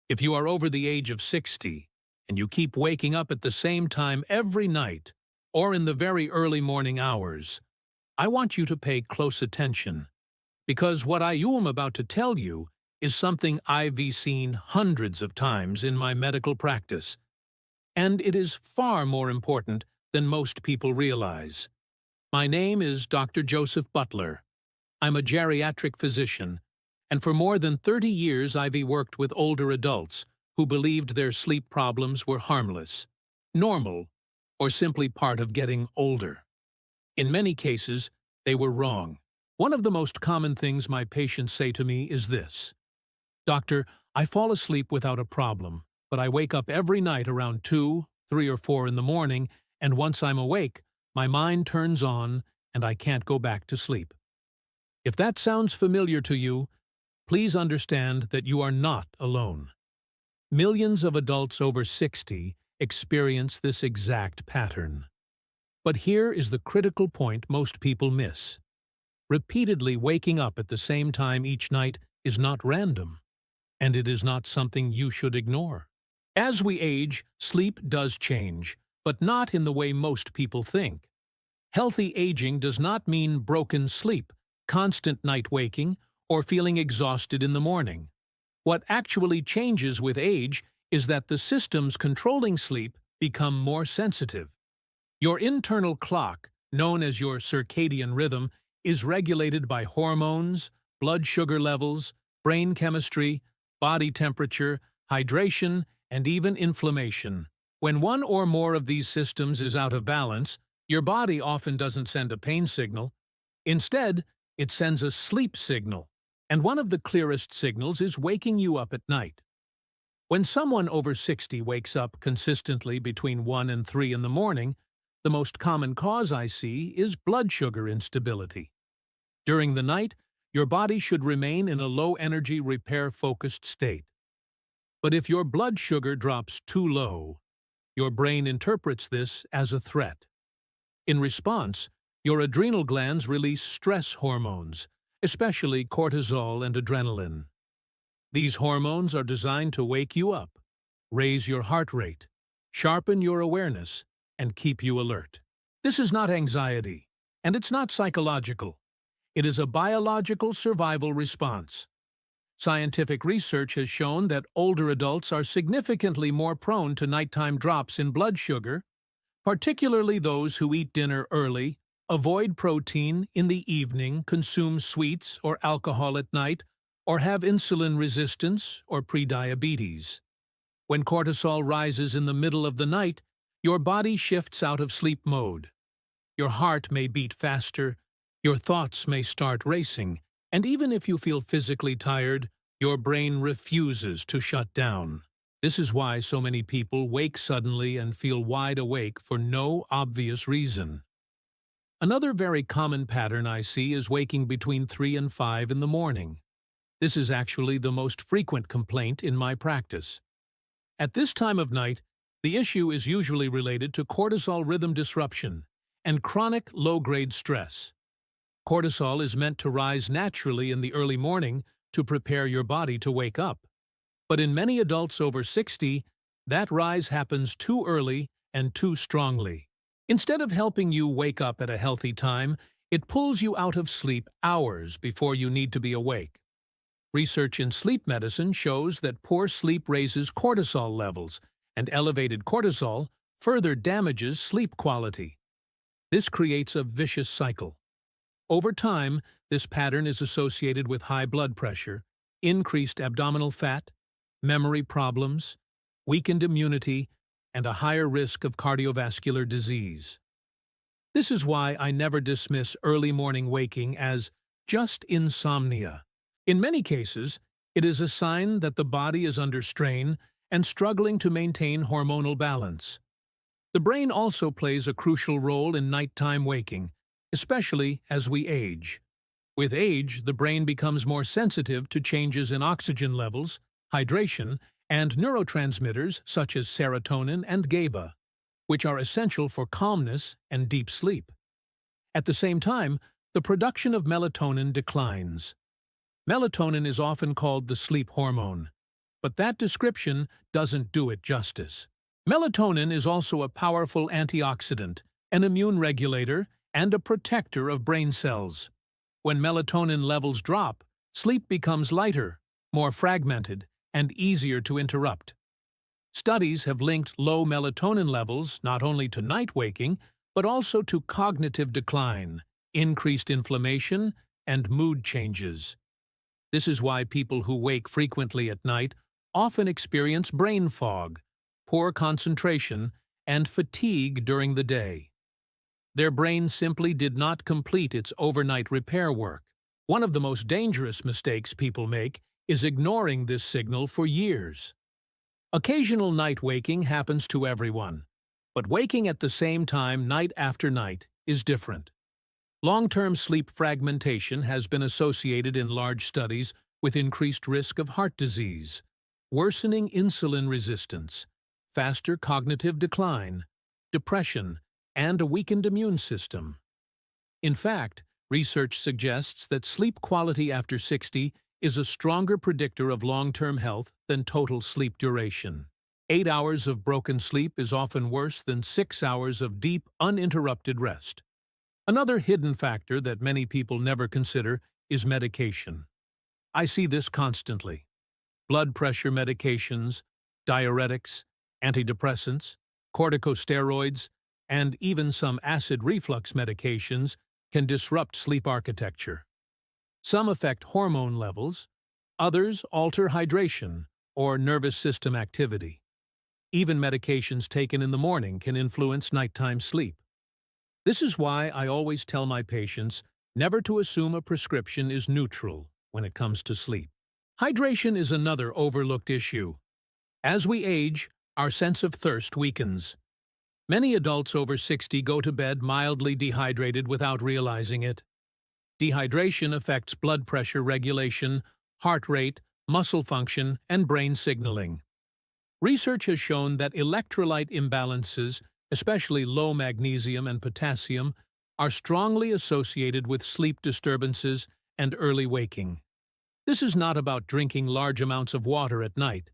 If you are over the age of 60 and you keep waking up at the same time every night or in the very early morning hours, I want you to pay close attention, because what I am about to tell you is something I've seen hundreds of times in my medical practice, and it is far more important than most people realize. My name is Dr. Joseph Butler. I'm a geriatric physician, and for more than 30 years I've worked with older adults who believed their sleep problems were harmless, normal, or simply part of getting older. In many cases, they were wrong. One of the most common things my patients say to me is this: "Doctor, I fall asleep without a problem, but I wake up every night around 2, 3, or 4 in the morning, and once I'm awake, my mind turns on and I can't go back to sleep." If that sounds familiar to you, please understand that you are not alone. Millions of adults over 60 experience this exact pattern. But here is the critical point most people miss. Repeatedly waking up at the same time each night is not random, and it is not something you should ignore. As we age, sleep does change, but not in the way most people think. Healthy aging does not mean broken sleep, constant night waking, or feeling exhausted in the morning. What actually changes with age is that the systems controlling sleep become more sensitive. Your internal clock, known as your circadian rhythm, is regulated by hormones, blood sugar levels, brain chemistry, body temperature, hydration, and even inflammation. When one or more of these systems is out of balance, your body often doesn't send a pain signal. Instead, it sends a sleep signal, and one of the clearest signals is waking you up at night. When someone over 60 wakes up consistently between 1 and 3 in the morning, the most common cause I see is blood sugar instability. During the night, your body should remain in a low-energy, repair-focused state. But if your blood sugar drops too low, your brain interprets this as a threat. In response, your adrenal glands release stress hormones, especially cortisol and adrenaline. These hormones are designed to wake you up, raise your heart rate, sharpen your awareness, and keep you alert. This is not anxiety, and it's not psychological. It is a biological survival response. Scientific research has shown that older adults are significantly more prone to nighttime drops in blood sugar, particularly those who eat dinner early, avoid protein in the evening, consume sweets or alcohol at night, or have insulin resistance or prediabetes. When cortisol rises in the middle of the night, your body shifts out of sleep mode. Your heart may beat faster, your thoughts may start racing, and even if you feel physically tired, your brain refuses to shut down. This is why so many people wake suddenly and feel wide awake for no obvious reason. Another very common pattern I see is waking between 3 and 5 in the morning. This is actually the most frequent complaint in my practice. At this time of night, the issue is usually related to cortisol rhythm disruption and chronic low-grade stress. Cortisol is meant to rise naturally in the early morning to prepare your body to wake up. But in many adults over 60, that rise happens too early and too strongly. Instead of helping you wake up at a healthy time, it pulls you out of sleep hours before you need to be awake. Research in sleep medicine shows that poor sleep raises cortisol levels, and elevated cortisol further damages sleep quality. This creates a vicious cycle. Over time, this pattern is associated with high blood pressure, increased abdominal fat, memory problems, weakened immunity, and a higher risk of cardiovascular disease. This is why I never dismiss early morning waking as just insomnia. In many cases, it is a sign that the body is under strain and struggling to maintain hormonal balance. The brain also plays a crucial role in nighttime waking, especially as we age. With age, the brain becomes more sensitive to changes in oxygen levels, hydration, and neurotransmitters such as serotonin and GABA, which are essential for calmness and deep sleep. At the same time, the production of melatonin declines. Melatonin is often called the sleep hormone, but that description doesn't do it justice. Melatonin is also a powerful antioxidant, an immune regulator, and a protector of brain cells. When melatonin levels drop, sleep becomes lighter, more fragmented, and easier to interrupt. Studies have linked low melatonin levels not only to night waking, but also to cognitive decline, increased inflammation, and mood changes. This is why people who wake frequently at night often experience brain fog, poor concentration, and fatigue during the day. Their brain simply did not complete its overnight repair work. One of the most dangerous mistakes people make is ignoring this signal for years. Occasional night waking happens to everyone, but waking at the same time night after night is different. Long-term sleep fragmentation has been associated in large studies with increased risk of heart disease, worsening insulin resistance, faster cognitive decline, depression, and a weakened immune system. In fact, research suggests that sleep quality after 60 is a stronger predictor of long-term health than total sleep duration. 8 hours of broken sleep is often worse than 6 hours of deep, uninterrupted rest. Another hidden factor that many people never consider is medication. I see this constantly. Blood pressure medications, diuretics, antidepressants, corticosteroids, and even some acid reflux medications can disrupt sleep architecture. Some affect hormone levels, others alter hydration or nervous system activity. Even medications taken in the morning can influence nighttime sleep. This is why I always tell my patients never to assume a prescription is neutral when it comes to sleep. Hydration is another overlooked issue. As we age, our sense of thirst weakens. Many adults over 60 go to bed mildly dehydrated without realizing it. Dehydration affects blood pressure regulation, heart rate, muscle function, and brain signaling. Research has shown that electrolyte imbalances, especially low magnesium and potassium, are strongly associated with sleep disturbances and early waking. This is not about drinking large amounts of water at night.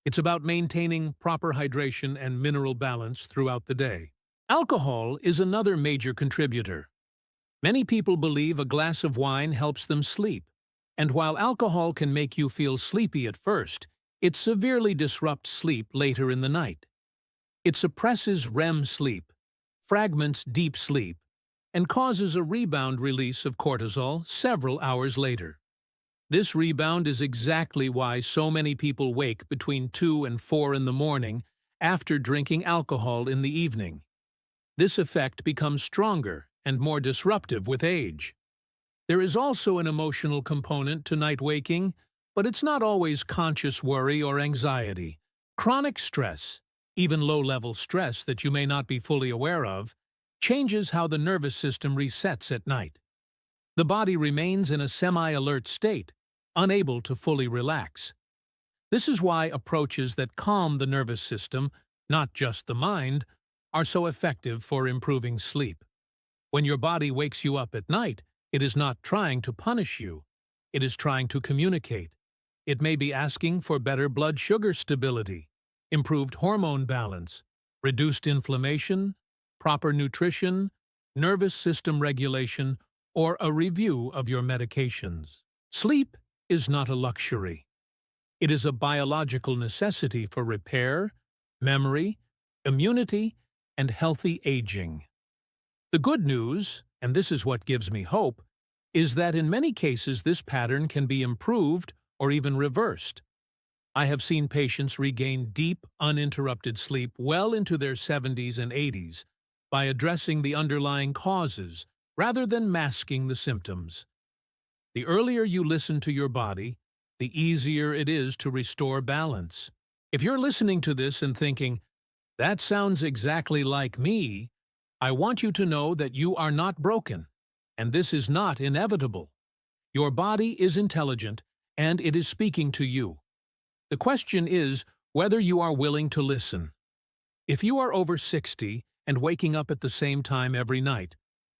It's about maintaining proper hydration and mineral balance throughout the day. Alcohol is another major contributor. Many people believe a glass of wine helps them sleep, and while alcohol can make you feel sleepy at first, it severely disrupts sleep later in the night. It suppresses REM sleep, fragments deep sleep, and causes a rebound release of cortisol several hours later. This rebound is exactly why so many people wake between 2 and 4 in the morning after drinking alcohol in the evening. This effect becomes stronger and more disruptive with age. There is also an emotional component to night waking, but it's not always conscious worry or anxiety. Chronic stress, even low-level stress that you may not be fully aware of, changes how the nervous system resets at night. The body remains in a semi-alert state, unable to fully relax. This is why approaches that calm the nervous system, not just the mind, are so effective for improving sleep. When your body wakes you up at night, it is not trying to punish you. It is trying to communicate. It may be asking for better blood sugar stability, improved hormone balance, reduced inflammation, proper nutrition, nervous system regulation, or a review of your medications. Sleep is not a luxury. It is a biological necessity for repair, memory, immunity, and healthy aging. The good news, and this is what gives me hope, is that in many cases this pattern can be improved or even reversed. I have seen patients regain deep, uninterrupted sleep well into their 70s and 80s by addressing the underlying causes rather than masking the symptoms. The earlier you listen to your body, the easier it is to restore balance. If you're listening to this and thinking, "That sounds exactly like me," I want you to know that you are not broken, and this is not inevitable. Your body is intelligent, and it is speaking to you. The question is whether you are willing to listen. If you are over 60 and waking up at the same time every night,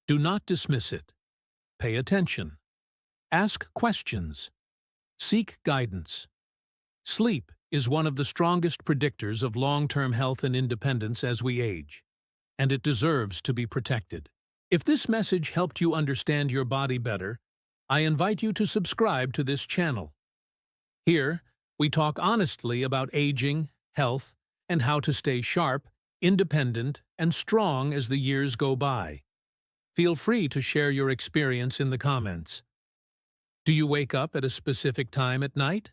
do not dismiss it. Pay attention. Ask questions. Seek guidance. Sleep is one of the strongest predictors of long-term health and independence as we age, and it deserves to be protected. If this message helped you understand your body better, I invite you to subscribe to this channel. Here, we talk honestly about aging, health, and how to stay sharp, independent, and strong as the years go by. Feel free to share your experience in the comments. Do you wake up at a specific time at night?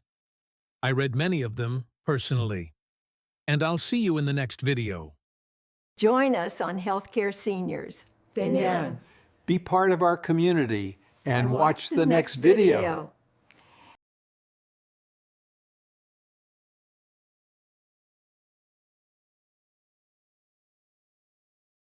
I read many of them personally. And I'll see you in the next video. Join us on Healthcare Seniors. Be part of our community and watch the next video.